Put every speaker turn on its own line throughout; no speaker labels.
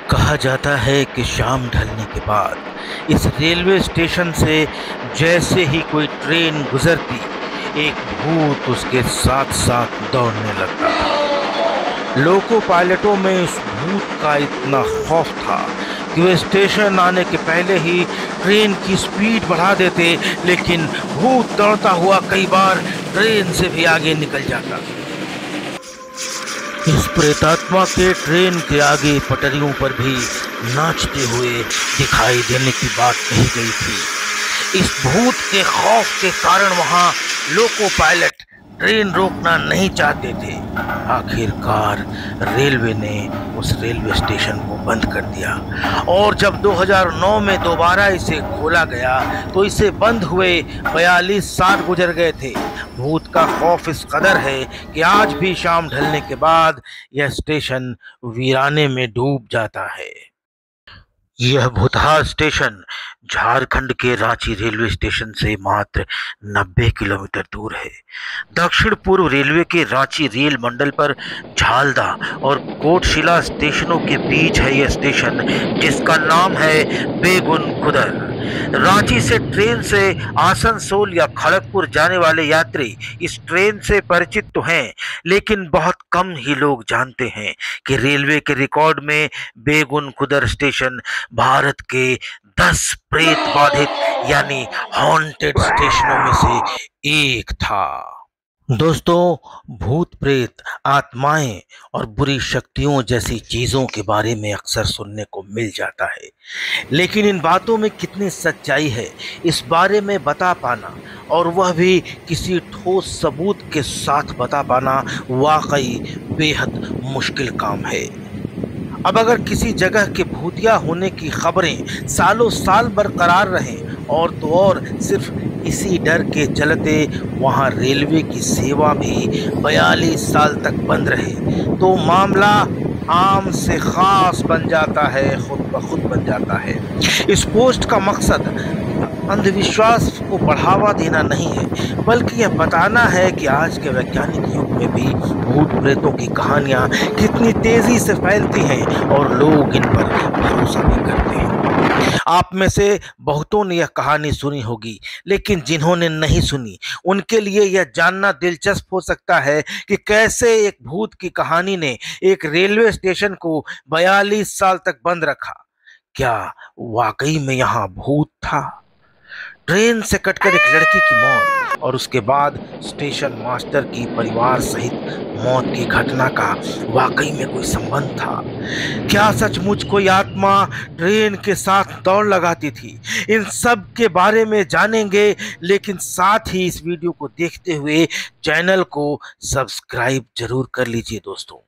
कहा जाता है कि शाम ढलने के बाद इस रेलवे स्टेशन से जैसे ही कोई ट्रेन गुजरती, एक भूत उसके साथ साथ दौड़ने लगता था। लोको पायलटों में इस भूत का इतना खौफ था कि वे स्टेशन आने के पहले ही ट्रेन की स्पीड बढ़ा देते, लेकिन भूत दौड़ता हुआ कई बार ट्रेन से भी आगे निकल जाता। इस प्रेतात्मा के ट्रेन के आगे पटरियों पर भी नाचते हुए दिखाई देने की बात कही गई थी। इस भूत के खौफ के कारण वहां लोको पायलट ट्रेन रोकना नहीं चाहते थे। आखिरकार रेलवे ने उस रेलवे स्टेशन को बंद कर दिया और जब 2009 में दोबारा इसे खोला गया तो इसे बंद हुए 42 साल गुजर गए थे। भूत का खौफ इस कदर है कि आज भी शाम ढलने के बाद यह स्टेशन वीराने में डूब जाता है। यह भूतहा स्टेशन झारखंड के रांची रेलवे स्टेशन से मात्र 90 किलोमीटर दूर है। दक्षिण पूर्व रेलवे के रांची रेल मंडल पर झालदा और कोटशिला स्टेशनों के बीच है यह स्टेशन, जिसका नाम है बेगुन कुदर। रांची से ट्रेन से आसनसोल या खड़गपुर जाने वाले यात्री इस ट्रेन से परिचित तो हैं, लेकिन बहुत कम ही लोग जानते हैं कि रेलवे के रिकॉर्ड में बेगुन कुदर स्टेशन भारत के 10 प्रेत बाधित यानी हॉन्टेड स्टेशनों में से एक था। दोस्तों, भूत प्रेत, आत्माएं और बुरी शक्तियों जैसी चीजों के बारे में अक्सर सुनने को मिल जाता है, लेकिन इन बातों में कितनी सच्चाई है इस बारे में बता पाना, और वह भी किसी ठोस सबूत के साथ बता पाना, वाकई बेहद मुश्किल काम है। अब अगर किसी जगह के भूतिया होने की खबरें सालों साल बरकरार रहें और तो और सिर्फ इसी डर के चलते वहां रेलवे की सेवा भी 42 साल तक बंद रहे, तो मामला आम से खास बन जाता है, खुद ब खुद बन जाता है। इस पोस्ट का मकसद अंधविश्वास को बढ़ावा देना नहीं है, बल्कि यह बताना है कि आज के वैज्ञानिक युग में भी भूत प्रेतों की कहानियां कितनी तेजी से फैलती हैं और लोग इन पर भरोसा भी करते हैं। आप में से बहुतों ने यह कहानी सुनी होगी, लेकिन जिन्होंने नहीं सुनी उनके लिए यह जानना दिलचस्प हो सकता है कि कैसे एक भूत की कहानी ने एक रेलवे स्टेशन को 42 साल तक बंद रखा। क्या वाकई में यहाँ भूत था? ट्रेन से कटकर एक लड़की की मौत और उसके बाद स्टेशन मास्टर की परिवार सहित मौत की घटना का वाकई में कोई संबंध था? क्या सचमुच कोई आत्मा ट्रेन के साथ दौड़ लगाती थी? इन सब के बारे में जानेंगे, लेकिन साथ ही इस वीडियो को देखते हुए चैनल को सब्सक्राइब जरूर कर लीजिए। दोस्तों,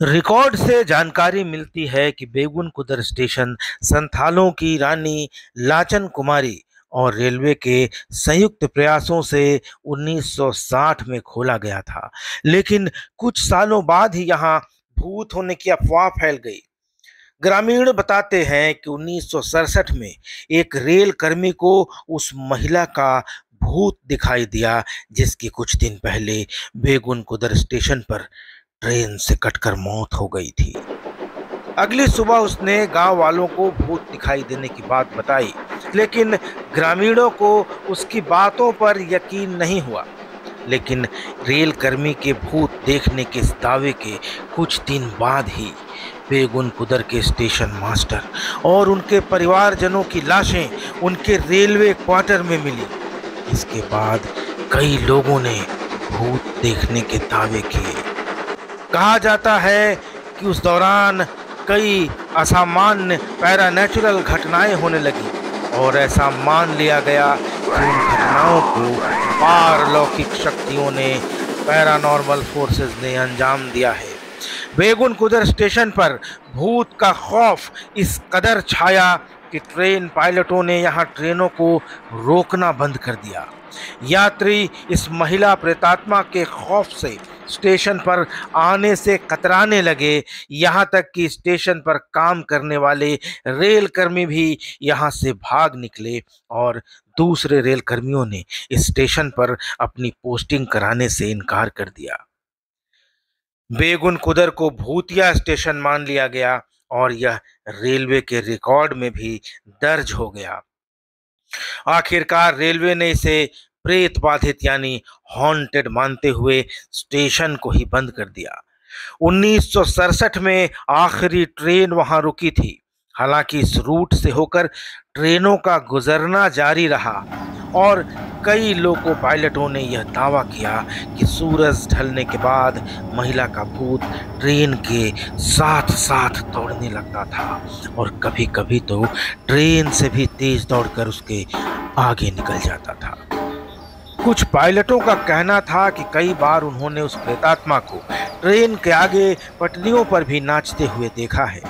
रिकॉर्ड से जानकारी मिलती है कि बेगुन कुदर स्टेशन संथालों की रानी लाचन कुमारी और रेलवे के संयुक्त प्रयासों से 1960 में खोला गया था, लेकिन कुछ सालों बाद ही यहाँ भूत होने की अफवाह फैल गई। ग्रामीण बताते हैं कि 1967 में एक रेल कर्मी को उस महिला का भूत दिखाई दिया, जिसकी कुछ दिन पहले बेगुन कुदर स्टेशन पर ट्रेन से कटकर मौत हो गई थी। अगली सुबह उसने गांव वालों को भूत दिखाई देने की बात बताई, लेकिन ग्रामीणों को उसकी बातों पर यकीन नहीं हुआ। लेकिन रेल कर्मी के भूत देखने के इस दावे के कुछ दिन बाद ही बेगुन कुदर के स्टेशन मास्टर और उनके परिवारजनों की लाशें उनके रेलवे क्वार्टर में मिली। इसके बाद कई लोगों ने भूत देखने के दावे किए। कहा जाता है कि उस दौरान कई असामान्य पैरानैचुरल घटनाएं होने लगी और ऐसा मान लिया गया कि उन घटनाओं को पारलौकिक शक्तियों ने, पैरानॉर्मल फोर्सेस ने अंजाम दिया है। बेगुन कुदर स्टेशन पर भूत का खौफ इस कदर छाया कि ट्रेन पायलटों ने यहाँ ट्रेनों को रोकना बंद कर दिया। यात्री इस महिला प्रेतात्मा के खौफ से स्टेशन पर आने से कतराने लगे, यहाँ तक कि स्टेशन पर काम करने वाले रेल कर्मी भी यहाँ से भाग निकले और दूसरे रेल कर्मियों ने इस स्टेशन पर अपनी पोस्टिंग कराने से इनकार कर दिया। बेगुन कुदर को भूतिया स्टेशन मान लिया गया और यह रेलवे के रिकॉर्ड में भी दर्ज हो गया। आखिरकार रेलवे ने इसे प्रेत बाधित यानी हॉन्टेड मानते हुए स्टेशन को ही बंद कर दिया। 1967 में आखिरी ट्रेन वहां रुकी थी। हालांकि इस रूट से होकर ट्रेनों का गुजरना जारी रहा और कई लोको पायलटों ने यह दावा किया कि सूरज ढलने के बाद महिला का भूत ट्रेन के साथ साथ दौड़ने लगता था और कभी कभी तो ट्रेन से भी तेज दौड़कर उसके आगे निकल जाता था। कुछ पायलटों का कहना था कि कई बार उन्होंने उस प्रेतात्मा को ट्रेन के आगे पटरियों पर भी नाचते हुए देखा है।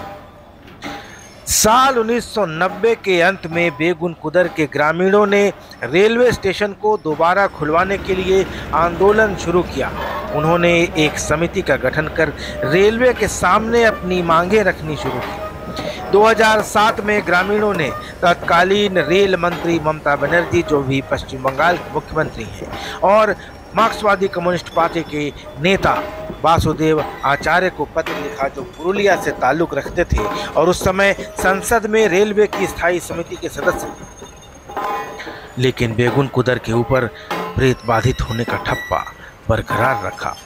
साल 1990 के अंत में बेगुन कुदर के ग्रामीणों ने रेलवे स्टेशन को दोबारा खुलवाने के लिए आंदोलन शुरू किया। उन्होंने एक समिति का गठन कर रेलवे के सामने अपनी मांगें रखनी शुरू की। 2007 में ग्रामीणों ने तत्कालीन रेल मंत्री ममता बनर्जी, जो भी पश्चिम बंगाल के मुख्यमंत्री हैं, और मार्क्सवादी कम्युनिस्ट पार्टी के नेता वासुदेव आचार्य को पत्र लिखा, जो पुरुलिया से ताल्लुक रखते थे और उस समय संसद में रेलवे की स्थायी समिति के सदस्य थे। लेकिन बेगुन कुदर के ऊपर प्रेत बाधित होने का ठप्पा बरकरार रखा।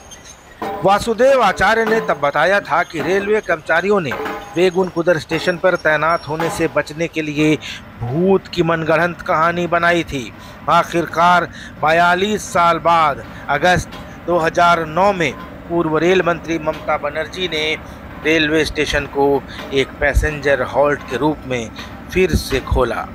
वासुदेव आचार्य ने तब बताया था कि रेलवे कर्मचारियों ने बेगुन कुदर स्टेशन पर तैनात होने से बचने के लिए भूत की मनगढ़ंत कहानी बनाई थी। आखिरकार 42 साल बाद अगस्त 2009 में पूर्व रेल मंत्री ममता बनर्जी ने रेलवे स्टेशन को एक पैसेंजर हॉल्ट के रूप में फिर से खोला।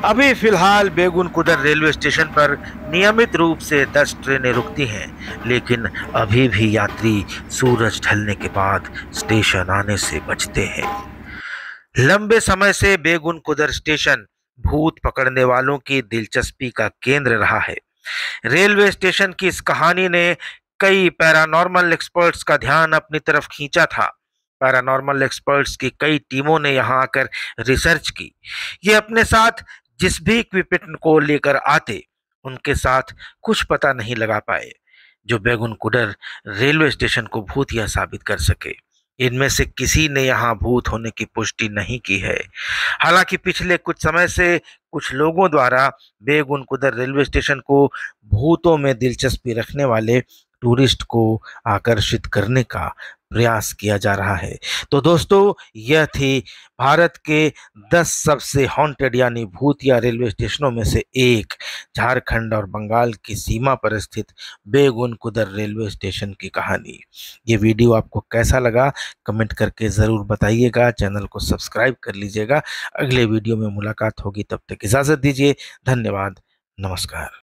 अभी फिलहाल बेगुन कुदर रेलवे स्टेशन पर नियमित रूप से 10 ट्रेनें रुकती हैं, लेकिन अभी भी यात्री सूरज ढलने के बाद स्टेशन आने से बचते हैं। लंबे समय से बेगुन कुदर स्टेशन भूत पकड़ने वालों की दिलचस्पी का केंद्र रहा है। रेलवे स्टेशन की इस कहानी ने कई पैरानॉर्मल एक्सपर्ट्स का ध्यान अपनी तरफ खींचा था। पैरानॉर्मल एक्सपर्ट्स की कई टीमों ने यहां आकर रिसर्च की। ये अपने साथ जिस भी इक्विपमेंट को लेकर आते, उनके साथ कुछ पता नहीं लगा पाए जो बेगुन कुदर रेलवे स्टेशन को भूतिया साबित कर सके। इनमें से किसी ने यहाँ भूत होने की पुष्टि नहीं की है। हालांकि पिछले कुछ समय से कुछ लोगों द्वारा बेगुन कुदर रेलवे स्टेशन को भूतों में दिलचस्पी रखने वाले टूरिस्ट को आकर्षित करने का प्रयास किया जा रहा है। तो दोस्तों, यह थी भारत के 10 सबसे हॉन्टेड यानी भूतिया रेलवे स्टेशनों में से एक, झारखंड और बंगाल की सीमा पर स्थित बेगुन कुदर रेलवे स्टेशन की कहानी। ये वीडियो आपको कैसा लगा कमेंट करके ज़रूर बताइएगा। चैनल को सब्सक्राइब कर लीजिएगा। अगले वीडियो में मुलाकात होगी, तब तक इजाज़त दीजिए। धन्यवाद। नमस्कार।